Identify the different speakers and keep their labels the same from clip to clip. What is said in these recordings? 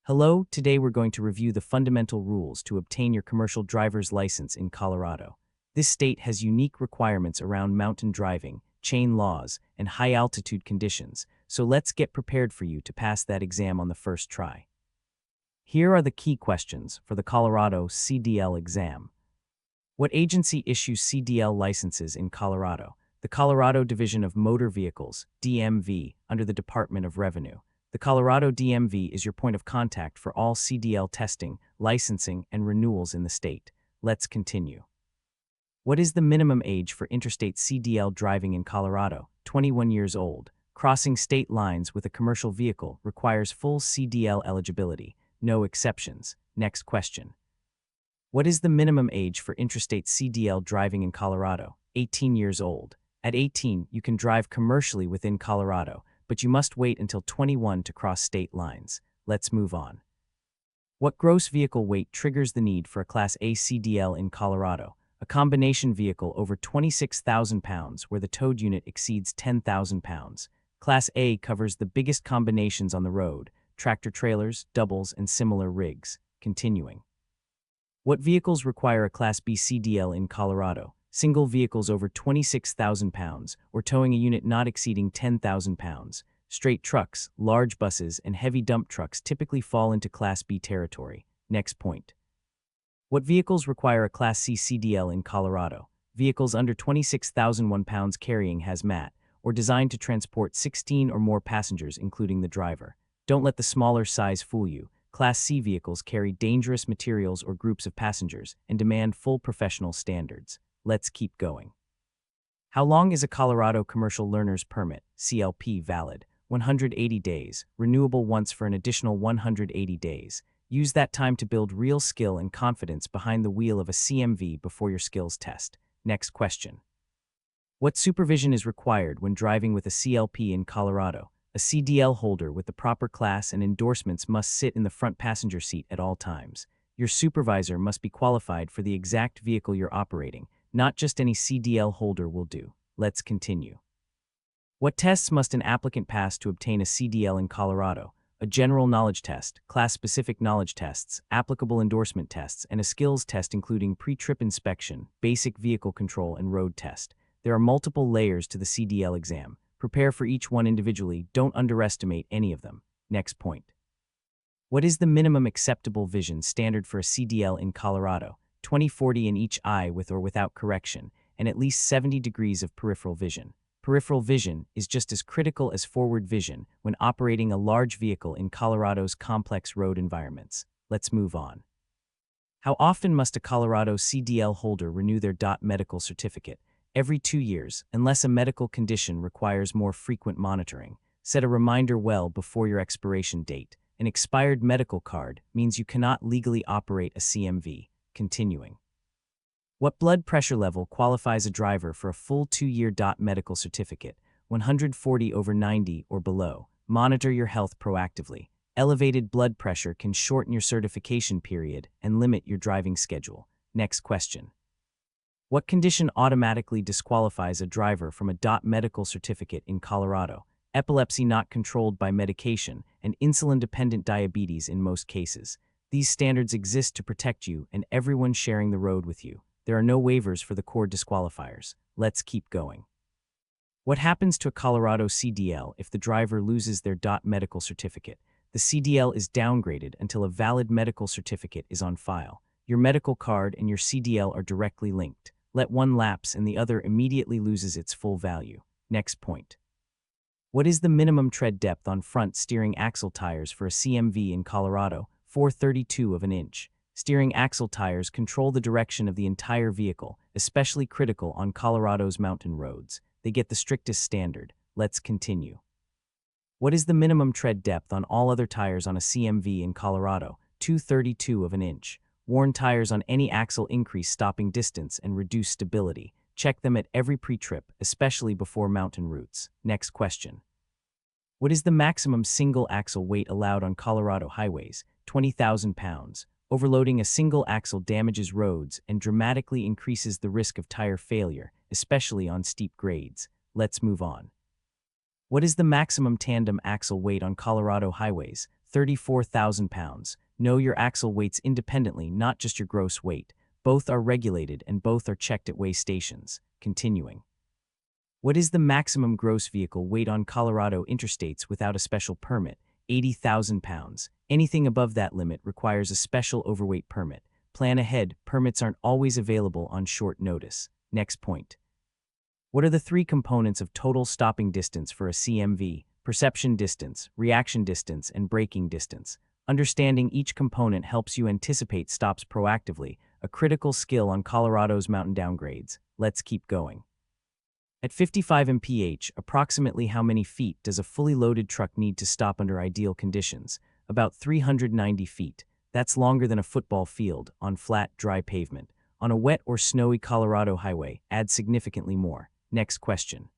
Speaker 1: Hello, today we're going to review the fundamental rules to obtain your commercial driver's license in Colorado. This state has unique requirements around mountain driving, chain laws, and high-altitude conditions, so let's get prepared for you to pass that exam on the first try. Here are the key questions for the Colorado CDL exam. What agency issues CDL licenses in Colorado? The Colorado Division of Motor Vehicles, DMV, under the Department of Revenue. The Colorado DMV is your point of contact for all CDL testing, licensing, and renewals in the state. Let's continue. What is the minimum age for interstate CDL driving in Colorado? 21 years old. Crossing state lines with a commercial vehicle requires full CDL eligibility. No exceptions. Next question. What is the minimum age for interstate CDL driving in Colorado? 18 years old. At 18, you can drive commercially within Colorado, but you must wait until 21 to cross state lines. Let's move on. What gross vehicle weight triggers the need for a Class A CDL in Colorado? A combination vehicle over 26,000 pounds where the towed unit exceeds 10,000 pounds. Class A covers the biggest combinations on the road: tractor-trailers, doubles, and similar rigs. Continuing. What vehicles require a Class B CDL in Colorado? Single vehicles over 26,000 pounds or towing a unit not exceeding 10,000 pounds. Straight trucks, large buses, and heavy dump trucks typically fall into Class B territory. Next point. What vehicles require a Class C CDL in Colorado? Vehicles under 26,001 pounds carrying hazmat or designed to transport 16 or more passengers, including the driver. Don't let the smaller size fool you. Class C vehicles carry dangerous materials or groups of passengers and demand full professional standards. Let's keep going. How long is a Colorado Commercial Learner's Permit, CLP, valid? 180 days, renewable once for an additional 180 days. Use that time to build real skill and confidence behind the wheel of a CMV before your skills test. Next question. What supervision is required when driving with a CLP in Colorado? A CDL holder with the proper class and endorsements must sit in the front passenger seat at all times. Your supervisor must be qualified for the exact vehicle you're operating. Not just any CDL holder will do. Let's continue. What tests must an applicant pass to obtain a CDL in Colorado? A general knowledge test, class-specific knowledge tests, applicable endorsement tests, and a skills test including pre-trip inspection, basic vehicle control, and road test. There are multiple layers to the CDL exam. Prepare for each one individually. Don't underestimate any of them. Next point. What is the minimum acceptable vision standard for a CDL in Colorado? 20/40 in each eye with or without correction, and at least 70 degrees of peripheral vision. Peripheral vision is just as critical as forward vision when operating a large vehicle in Colorado's complex road environments. Let's move on. How often must a Colorado CDL holder renew their medical certificate? Every 2 years, unless a medical condition requires more frequent monitoring. Set a reminder well before your expiration date. An expired medical card means you cannot legally operate a CMV. Continuing. What blood pressure level qualifies a driver for a full 2-year medical certificate? 140/90 or below. Monitor your health proactively. Elevated blood pressure can shorten your certification period and limit your driving schedule. Next question. What condition automatically disqualifies a driver from a medical certificate in Colorado? Epilepsy not controlled by medication and insulin-dependent diabetes in most cases. These standards exist to protect you and everyone sharing the road with you. There are no waivers for the core disqualifiers. Let's keep going. What happens to a Colorado CDL if the driver loses their medical certificate? The CDL is downgraded until a valid medical certificate is on file. Your medical card and your CDL are directly linked. Let one lapse and the other immediately loses its full value. Next point. What is the minimum tread depth on front steering axle tires for a CMV in Colorado? 4/32 of an inch. Steering axle tires control the direction of the entire vehicle, especially critical on Colorado's mountain roads. They get the strictest standard. Let's continue. What is the minimum tread depth on all other tires on a CMV in Colorado? 2/32 of an inch. Worn tires on any axle increase stopping distance and reduce stability. Check them at every pre-trip, especially before mountain routes. Next question. What is the maximum single axle weight allowed on Colorado highways? 20,000 pounds. Overloading a single axle damages roads and dramatically increases the risk of tire failure, especially on steep grades. Let's move on. What is the maximum tandem axle weight on Colorado highways? 34,000 pounds. Know your axle weights independently, not just your gross weight. Both are regulated and both are checked at weigh stations. Continuing. What is the maximum gross vehicle weight on Colorado interstates without a special permit? 80,000 pounds. Anything above that limit requires a special overweight permit. Plan ahead, permits aren't always available on short notice. Next point. What are the three components of total stopping distance for a CMV? Perception distance, reaction distance, and braking distance. Understanding each component helps you anticipate stops proactively, a critical skill on Colorado's mountain downgrades. Let's keep going. At 55 mph, approximately how many feet does a fully loaded truck need to stop under ideal conditions? About 390 feet. That's longer than a football field on flat, dry pavement. On a wet or snowy Colorado highway, add significantly more. Next question.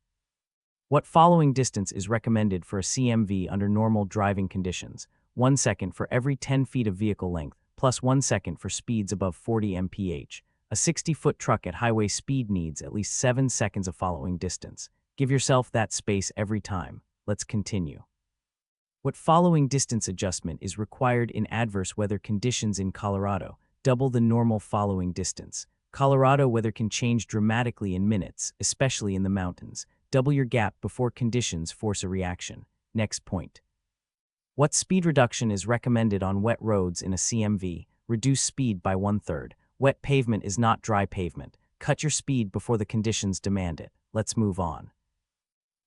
Speaker 1: What following distance is recommended for a CMV under normal driving conditions? 1 second for every 10 feet of vehicle length, plus 1 second for speeds above 40 mph. A 60-foot truck at highway speed needs at least 7 seconds of following distance. Give yourself that space every time. Let's continue. What following distance adjustment is required in adverse weather conditions in Colorado? Double the normal following distance. Colorado weather can change dramatically in minutes, especially in the mountains. Double your gap before conditions force a reaction. Next point. What speed reduction is recommended on wet roads in a CMV? Reduce speed by 1/3. Wet pavement is not dry pavement. Cut your speed before the conditions demand it. Let's move on.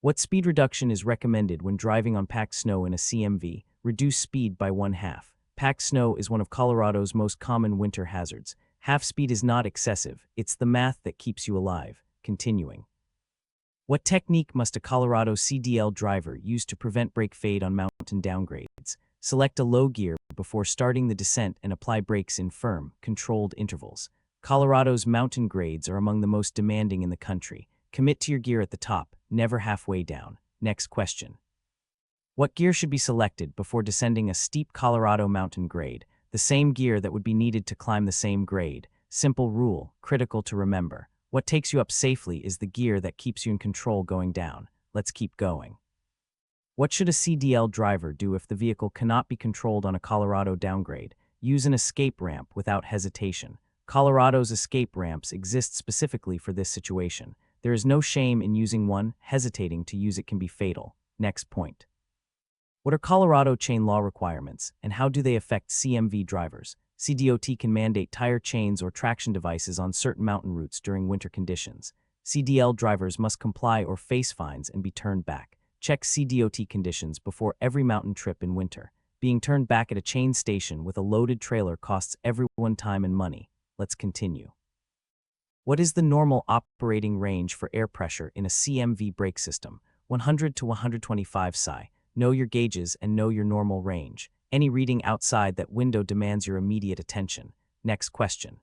Speaker 1: What speed reduction is recommended when driving on packed snow in a CMV? Reduce speed by 1/2. Packed snow is one of Colorado's most common winter hazards. Half speed is not excessive. It's the math that keeps you alive. Continuing. What technique must a Colorado CDL driver use to prevent brake fade on mountain downgrades? Select a low gear before starting the descent and apply brakes in firm, controlled intervals. Colorado's mountain grades are among the most demanding in the country. Commit to your gear at the top, never halfway down. Next question. What gear should be selected before descending a steep Colorado mountain grade? The same gear that would be needed to climb the same grade. Simple rule, critical to remember. What takes you up safely is the gear that keeps you in control going down. Let's keep going. What should a CDL driver do if the vehicle cannot be controlled on a Colorado downgrade? Use an escape ramp without hesitation. Colorado's escape ramps exist specifically for this situation. There is no shame in using one. Hesitating to use it can be fatal. Next point. What are Colorado chain law requirements, and how do they affect CMV drivers? CDOT can mandate tire chains or traction devices on certain mountain routes during winter conditions. CDL drivers must comply or face fines and be turned back. Check CDOT conditions before every mountain trip in winter. Being turned back at a chain station with a loaded trailer costs everyone time and money. Let's continue. What is the normal operating range for air pressure in a CMV brake system? 100 to 125 psi. Know your gauges and know your normal range. Any reading outside that window demands your immediate attention. Next question.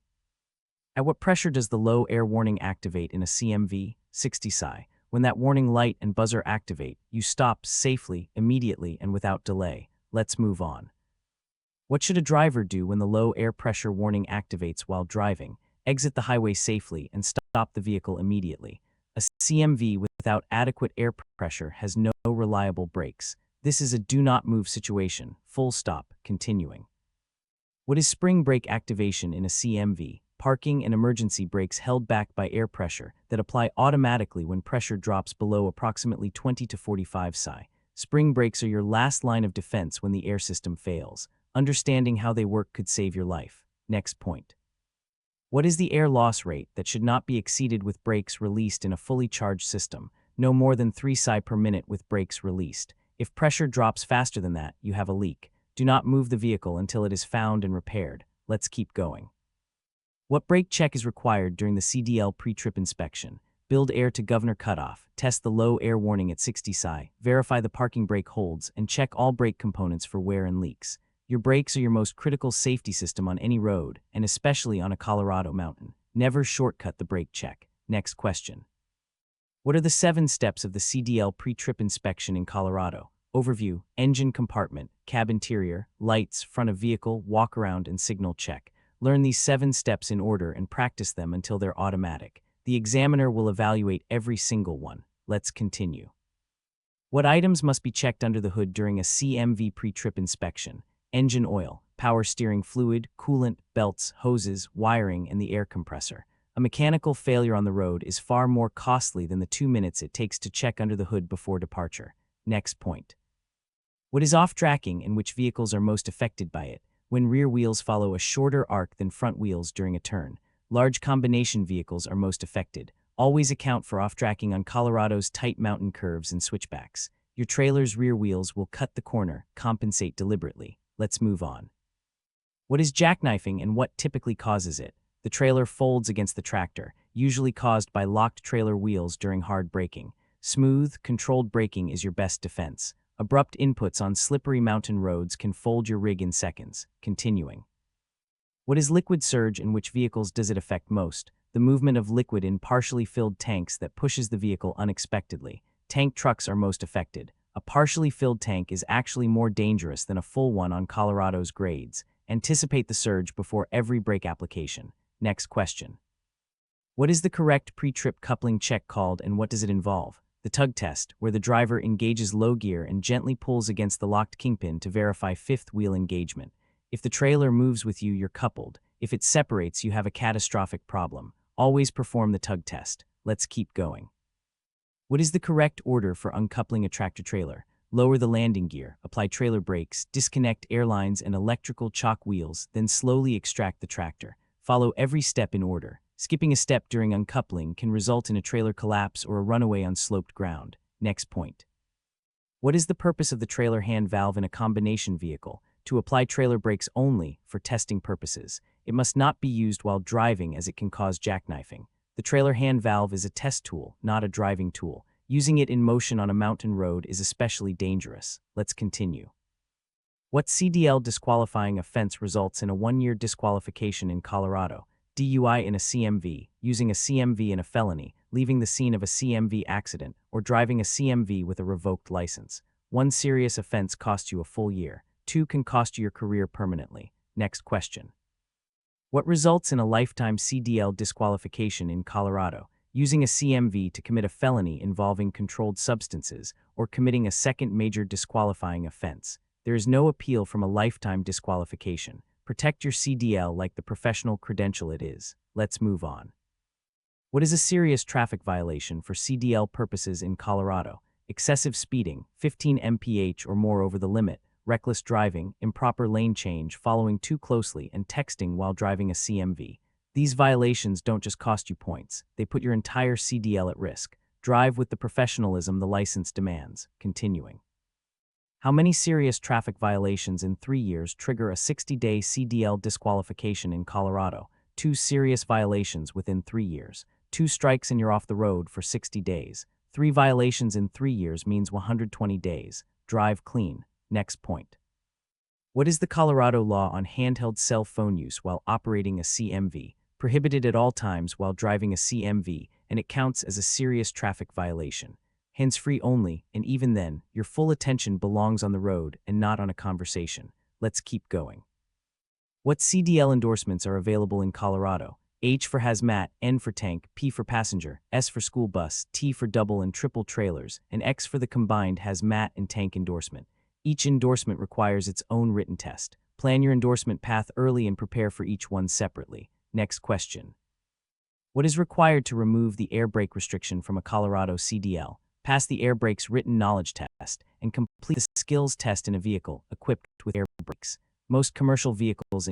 Speaker 1: At what pressure does the low air warning activate in a CMV? 60 psi. When that warning light and buzzer activate, you stop safely, immediately, and without delay. Let's move on. What should a driver do when the low air pressure warning activates while driving? Exit the highway safely and stop the vehicle immediately. A CMV without adequate air pressure has no reliable brakes. This is a do not move situation. Full stop. Continuing. What is spring brake activation in a CMV? Parking and emergency brakes held back by air pressure that apply automatically when pressure drops below approximately 20 to 45 psi. Spring brakes are your last line of defense when the air system fails. Understanding how they work could save your life. Next point. What is the air loss rate that should not be exceeded with brakes released in a fully charged system? No more than 3 psi per minute with brakes released. If pressure drops faster than that, you have a leak. Do not move the vehicle until it is found and repaired. Let's keep going. What brake check is required during the CDL pre-trip inspection? Build air to governor cutoff, test the low air warning at 60 psi, verify the parking brake holds, and check all brake components for wear and leaks. Your brakes are your most critical safety system on any road, and especially on a Colorado mountain. Never shortcut the brake check. Next question. What are the 7 steps of the CDL pre-trip inspection in Colorado? Overview, engine compartment, cab interior, lights, front of vehicle, walk around, and signal check. Learn these 7 steps in order and practice them until they're automatic. The examiner will evaluate every single one. Let's continue. What items must be checked under the hood during a CMV pre-trip inspection? Engine oil, power steering fluid, coolant, belts, hoses, wiring, and the air compressor. A mechanical failure on the road is far more costly than the 2 minutes it takes to check under the hood before departure. Next point. What is off-tracking and which vehicles are most affected by it? When rear wheels follow a shorter arc than front wheels during a turn, large combination vehicles are most affected. Always account for off-tracking on Colorado's tight mountain curves and switchbacks. Your trailer's rear wheels will cut the corner, compensate deliberately. Let's move on. What is jackknifing and what typically causes it? The trailer folds against the tractor, usually caused by locked trailer wheels during hard braking. Smooth, controlled braking is your best defense. Abrupt inputs on slippery mountain roads can fold your rig in seconds. Continuing. What is liquid surge and which vehicles does it affect most? The movement of liquid in partially filled tanks that pushes the vehicle unexpectedly. Tank trucks are most affected. A partially filled tank is actually more dangerous than a full one on Colorado's grades. Anticipate the surge before every brake application. Next question. What is the correct pre-trip coupling check called and what does it involve? The tug test, where the driver engages low gear and gently pulls against the locked kingpin to verify fifth wheel engagement. If the trailer moves with you, you're coupled. If it separates, you have a catastrophic problem. Always perform the tug test. Let's keep going. What is the correct order for uncoupling a tractor-trailer? Lower the landing gear, apply trailer brakes, disconnect airlines and electrical chock wheels, then slowly extract the tractor. Follow every step in order. Skipping a step during uncoupling can result in a trailer collapse or a runaway on sloped ground. Next point. What is the purpose of the trailer hand valve in a combination vehicle? To apply trailer brakes only for testing purposes. It must not be used while driving as it can cause jackknifing. The trailer hand valve is a test tool, not a driving tool. Using it in motion on a mountain road is especially dangerous. Let's continue. What CDL disqualifying offense results in a 1-year disqualification in Colorado? DUI in a CMV, using a CMV in a felony, leaving the scene of a CMV accident, or driving a CMV with a revoked license. 1 serious offense costs you a full year. 2 can cost you your career permanently. Next question. What results in a lifetime CDL disqualification in Colorado? Using a CMV to commit a felony involving controlled substances or committing a second major disqualifying offense. There is no appeal from a lifetime disqualification. Protect your CDL like the professional credential it is. Let's move on. What is a serious traffic violation for CDL purposes in Colorado? Excessive speeding, 15 mph or more over the limit, reckless driving, improper lane change, following too closely, and texting while driving a CMV. These violations don't just cost you points, they put your entire CDL at risk. Drive with the professionalism the license demands. Continuing. How many serious traffic violations in 3 years trigger a 60-day CDL disqualification in Colorado? 2 serious violations within 3 years. 2 strikes and you're off the road for 60 days. 3 violations in 3 years means 120 days. Drive clean. Next point. What is the Colorado law on handheld cell phone use while operating a CMV? Prohibited at all times while driving a CMV, and it counts as a serious traffic violation. Hands-free only, and even then, your full attention belongs on the road and not on a conversation. Let's keep going. What CDL endorsements are available in Colorado? H for hazmat, N for tank, P for passenger, S for school bus, T for double and triple trailers, and X for the combined hazmat and tank endorsement. Each endorsement requires its own written test. Plan your endorsement path early and prepare for each one separately. Next question. What is required to remove the air brake restriction from a Colorado CDL? Pass the air brakes written knowledge test and complete the skills test in a vehicle equipped with air brakes. Most commercial vehicles